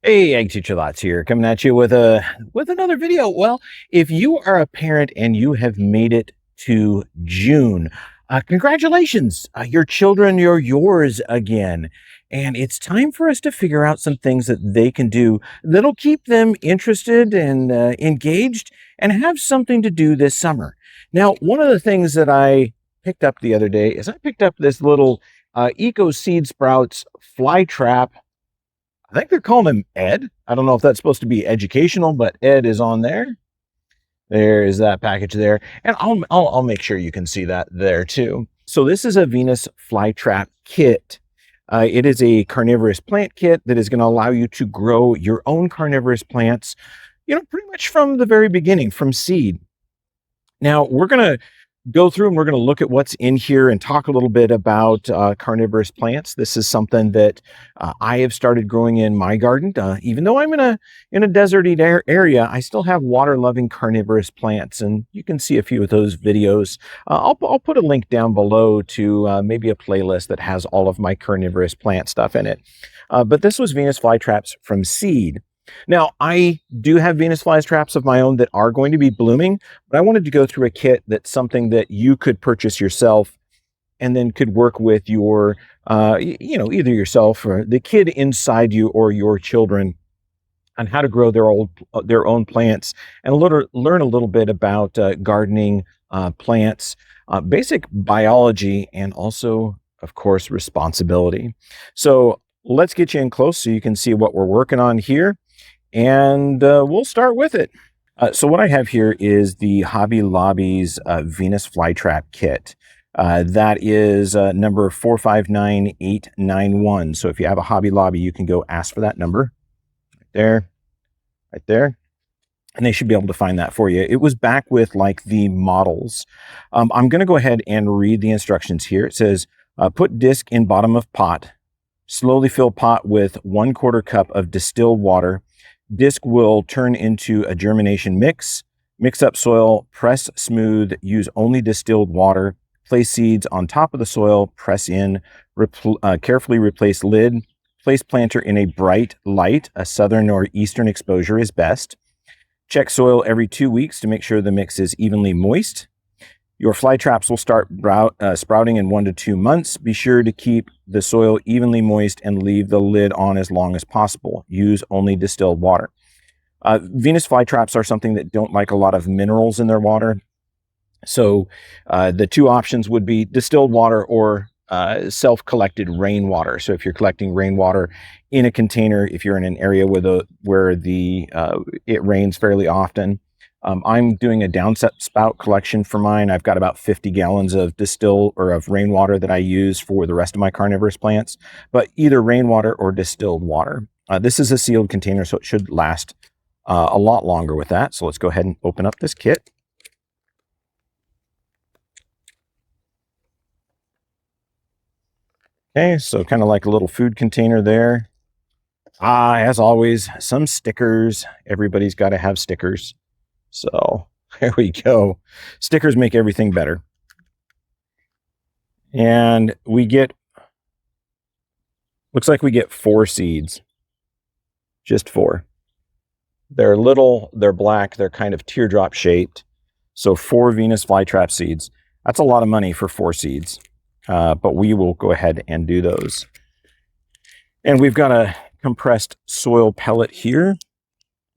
Hey, Egg Teacher Lots here, coming at you with another video. Well, if you are a parent and you have made it to June, congratulations! Your children are yours again, and it's time for us to figure out some things that they can do that'll keep them interested and engaged, and have something to do this summer. Now, one of the things that I picked up the other day is I picked up this little Eco Seed Sprouts fly trap. I think they're calling him Ed. I don't know if that's supposed to be educational, but Ed is on there. There is that package there. And I'll make sure you can see that there too. So this is a Venus flytrap kit. It is a carnivorous plant kit that is going to allow you to grow your own carnivorous plants, pretty much from the very beginning, from seed. Now, we're going to go through and we're going to look at what's in here and talk a little bit about carnivorous plants. This is something that I have started growing in my garden. Even though I'm in a deserty area, I still have water-loving carnivorous plants, and you can see a few of those videos. I'll put a link down below to maybe a playlist that has all of my carnivorous plant stuff in it. But this was Venus flytraps from seed. Now, I do have Venus flytraps of my own that are going to be blooming, but I wanted to go through a kit that's something that you could purchase yourself and then could work with your, either yourself or the kid inside you or your children on how to grow their own plants and learn a little bit about gardening, plants, basic biology, and also, of course, responsibility. So let's get you in close so you can see what we're working on here. And we'll start with it. So what I have here is the Hobby Lobby's Venus Flytrap Kit. That is number 459891. So if you have a Hobby Lobby, you can go ask for that number. Right there. And they should be able to find that for you. It was back with like the models. I'm going to go ahead and read the instructions here. It says, put disc in bottom of pot. Slowly fill pot with 1/4 cup of distilled water. Disc will turn into a germination mix. Mix up soil, press smooth, use only distilled water. Place seeds on top of the soil, press in, carefully replace lid. Place planter in a bright light. A southern or eastern exposure is best. Check soil every 2 weeks to make sure the mix is evenly moist. Your fly traps will start sprouting in 1 to 2 months. Be sure to keep the soil evenly moist and leave the lid on as long as possible. Use only distilled water. Venus flytraps are something that don't like a lot of minerals in their water. So the two options would be distilled water or self-collected rainwater. So if you're collecting rainwater in a container, if you're in an area where it rains fairly often, I'm doing a downspout collection for mine. I've got about 50 gallons of of rainwater that I use for the rest of my carnivorous plants, but either rainwater or distilled water. This is a sealed container, so it should last a lot longer with that. So let's go ahead and open up this kit. Okay, so kind of like a little food container there. As always, some stickers. Everybody's got to have stickers. So there we go. Stickers make everything better. And looks like we get 4 seeds. Just 4. They're little, they're black, they're kind of teardrop shaped. So 4 Venus flytrap seeds. That's a lot of money for 4 seeds. But we will go ahead and do those. And we've got a compressed soil pellet here.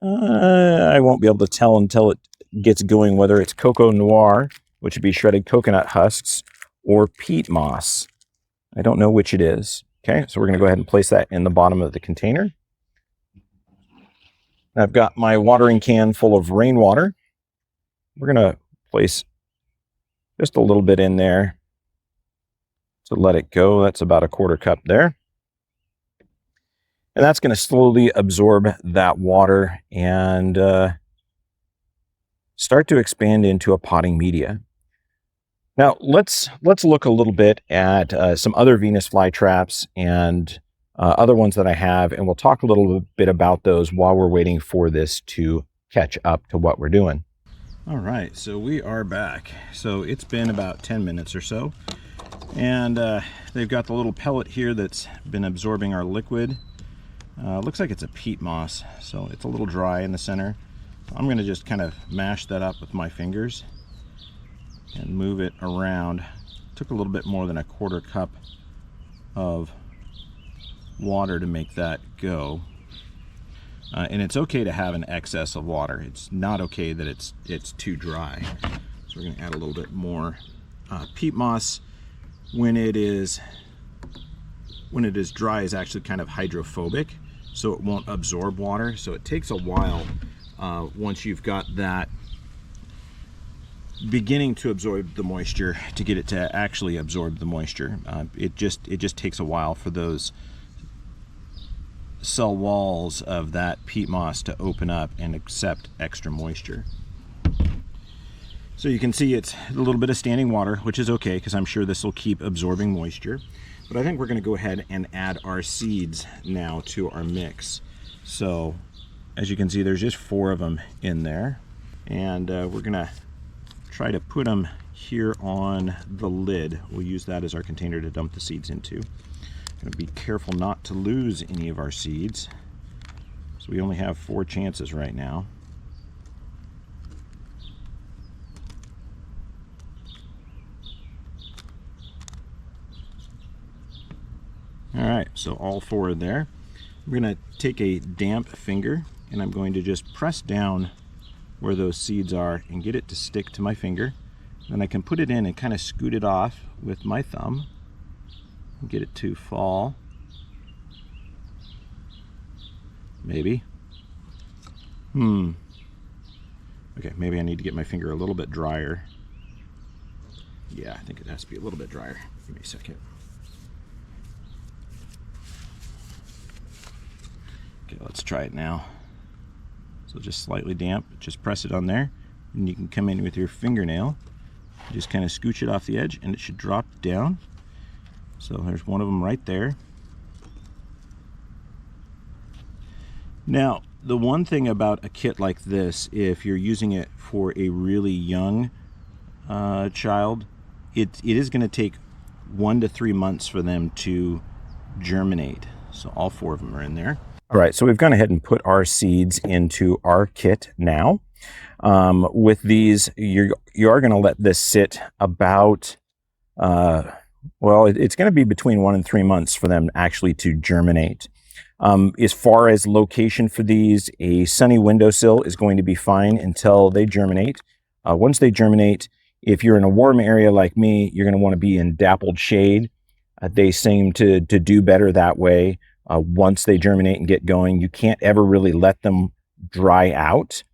I won't be able to tell until it gets going whether it's cocoa noir, which would be shredded coconut husks, or peat moss. I don't know which it is. Okay, so we're going to go ahead and place that in the bottom of the container. I've got my watering can full of rainwater. We're going to place just a little bit in there to let it go. That's about 1/4 cup there. And that's going to slowly absorb that water and start to expand into a potting media. Now, let's look a little bit at some other Venus flytraps and other ones that I have, and we'll talk a little bit about those while we're waiting for this to catch up to what we're doing. All right, so we are back. So it's been about 10 minutes or so, and they've got the little pellet here that's been absorbing our liquid. Looks like it's a peat moss, so it's a little dry in the center. I'm going to just kind of mash that up with my fingers and move it around. Took a little bit more than a quarter cup of water to make that go. And it's okay to have an excess of water. It's not okay that it's too dry. So we're going to add a little bit more. Peat moss, when it is dry, is actually kind of hydrophobic, so it won't absorb water. So it takes a while once you've got that beginning to absorb the moisture to get it to actually absorb the moisture. It just takes a while for those cell walls of that peat moss to open up and accept extra moisture. So you can see it's a little bit of standing water, which is okay because I'm sure this will keep absorbing moisture. But I think we're going to go ahead and add our seeds now to our mix. So as you can see, there's just 4 of them in there, and we're going to try to put them here on the lid. We'll use that as our container to dump the seeds into. Going to be careful not to lose any of our seeds. So we only have 4 chances right now. All right, so all 4 are there. I'm going to take a damp finger and I'm going to just press down where those seeds are and get it to stick to my finger. Then I can put it in and kind of scoot it off with my thumb and get it to fall. Maybe. Okay, maybe I need to get my finger a little bit drier. Yeah, I think it has to be a little bit drier. Give me a second. Okay, let's try it now. So just slightly damp, just press it on there, and you can come in with your fingernail, just kind of scooch it off the edge, and it should drop down. So there's one of them right there. Now, the one thing about a kit like this, if you're using it for a really young child, it is going to take 1 to 3 months for them to germinate. So all 4 of them are in there. All right, so we've gone ahead and put our seeds into our kit now. With these, you are going to let this sit about, well, it's going to be between 1 and 3 months for them actually to germinate. As far as location for these, a sunny windowsill is going to be fine until they germinate. Once they germinate, if you're in a warm area like me, you're going to want to be in dappled shade. They seem to do better that way. Once they germinate and get going, you can't ever really let them dry out.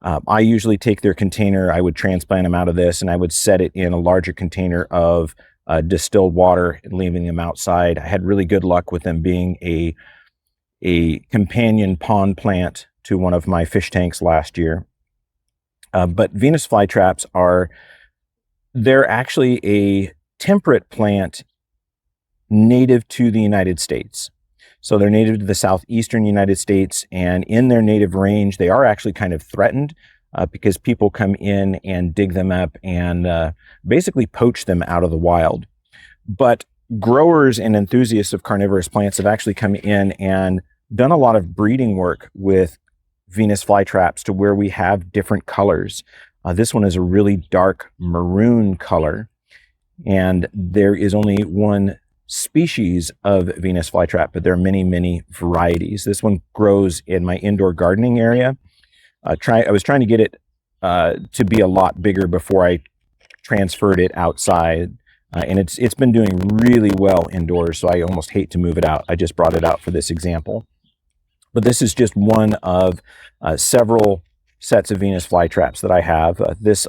I usually take their container, I would transplant them out of this, and I would set it in a larger container of distilled water and leaving them outside. I had really good luck with them being a companion pond plant to one of my fish tanks last year. But Venus flytraps they're actually a temperate plant native to the United States. So they're native to the southeastern United States, and in their native range, they are actually kind of threatened because people come in and dig them up and basically poach them out of the wild. But growers and enthusiasts of carnivorous plants have actually come in and done a lot of breeding work with Venus flytraps to where we have different colors. This one is a really dark maroon color, and there is only one species of Venus flytrap, but there are many, many varieties. This one grows in my indoor gardening area. I was trying to get it to be a lot bigger before I transferred it outside, and it's been doing really well indoors, so I almost hate to move it out. I just brought it out for this example. But this is just one of several sets of Venus flytraps that I have.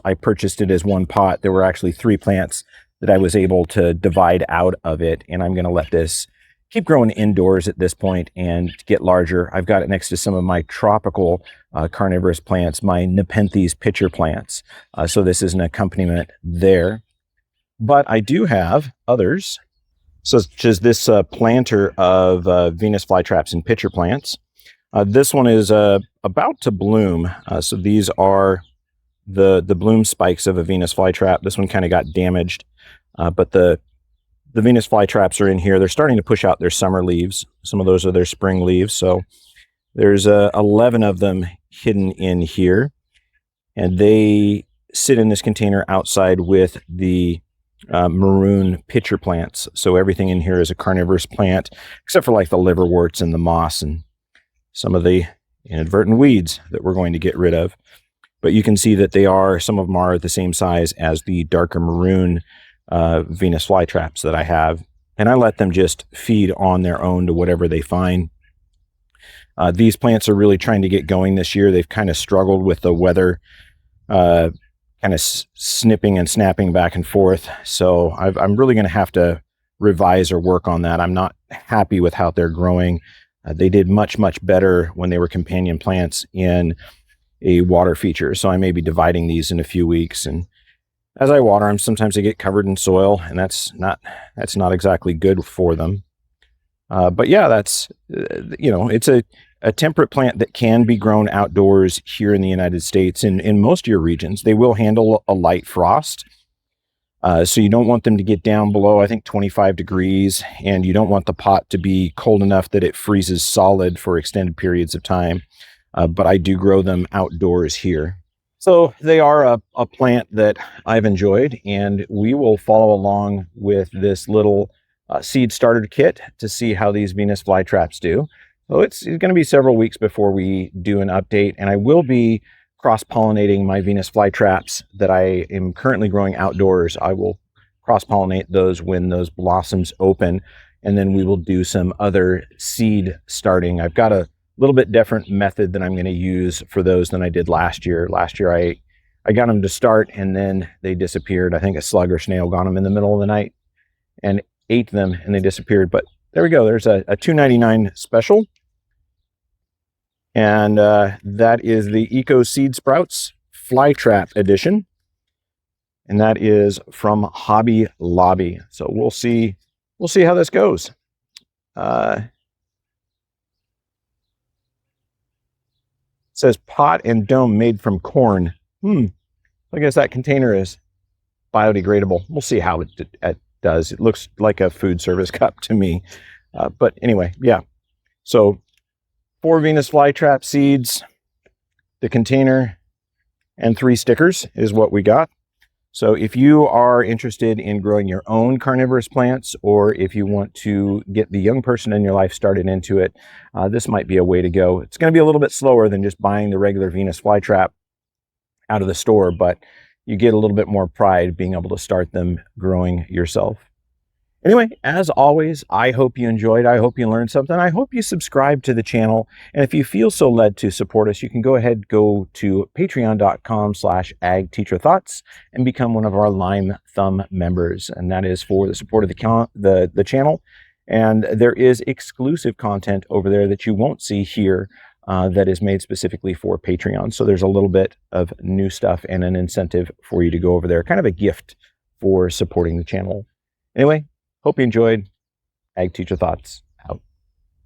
I purchased it as one pot. There were actually 3 plants that I was able to divide out of it, and I'm going to let this keep growing indoors at this point and get larger. I've got it next to some of my tropical carnivorous plants, my Nepenthes pitcher plants. So this is an accompaniment there. But I do have others, such as this planter of Venus flytraps and pitcher plants. This one is about to bloom. So these are the bloom spikes of a Venus flytrap. This one kind of got damaged, but the the Venus flytraps are in here. They're starting to push out their summer leaves. Some of those are their spring leaves. So there's 11 of them hidden in here, and they sit in this container outside with the maroon pitcher plants. So everything in here is a carnivorous plant, except for like the liverworts and the moss and some of the inadvertent weeds that we're going to get rid of. But you can see that some of them are the same size as the darker maroon Venus flytraps that I have. And I let them just feed on their own to whatever they find. These plants are really trying to get going this year. They've kind of struggled with the weather, kind of snipping and snapping back and forth. So I'm really going to have to revise or work on that. I'm not happy with how they're growing. They did much, much better when they were companion plants in a water feature. So I may be dividing these in a few weeks. And as I water them, sometimes they get covered in soil, and that's not exactly good for them. But yeah, that's, it's a temperate plant that can be grown outdoors here in the United States. In most of your regions, they will handle a light frost. So you don't want them to get down below, I think, 25 degrees, and you don't want the pot to be cold enough that it freezes solid for extended periods of time. But I do grow them outdoors here. So they are a plant that I've enjoyed, and we will follow along with this little seed starter kit to see how these Venus flytraps do. So it's going to be several weeks before we do an update, and I will be cross-pollinating my Venus flytraps that I am currently growing outdoors. I will cross-pollinate those when those blossoms open, and then we will do some other seed starting. I've got a little bit different method that I'm going to use for those than I did last year. Last year I got them to start and then they disappeared. I think a slug or snail got them in the middle of the night and ate them and they disappeared. But there we go. There's a $2.99 special. And that is the Eco Seed Sprouts Flytrap Edition. And that is from Hobby Lobby. So we'll see how this goes. It says pot and dome made from corn. I guess that container is biodegradable. We'll see how it does. It looks like a food service cup to me. But anyway, yeah. So 4 Venus flytrap seeds, the container, and 3 stickers is what we got. So if you are interested in growing your own carnivorous plants, or if you want to get the young person in your life started into it, this might be a way to go. It's going to be a little bit slower than just buying the regular Venus flytrap out of the store, but you get a little bit more pride being able to start them growing yourself. Anyway, as always, I hope you enjoyed. I hope you learned something. I hope you subscribe to the channel. And if you feel so led to support us, you can go to patreon.com/agteacherthoughts and become one of our Lime Thumb members. And that is for the support of the channel. And there is exclusive content over there that you won't see here that is made specifically for Patreon. So there's a little bit of new stuff and an incentive for you to go over there, kind of a gift for supporting the channel. Anyway, hope you enjoyed Ag Teacher Thoughts.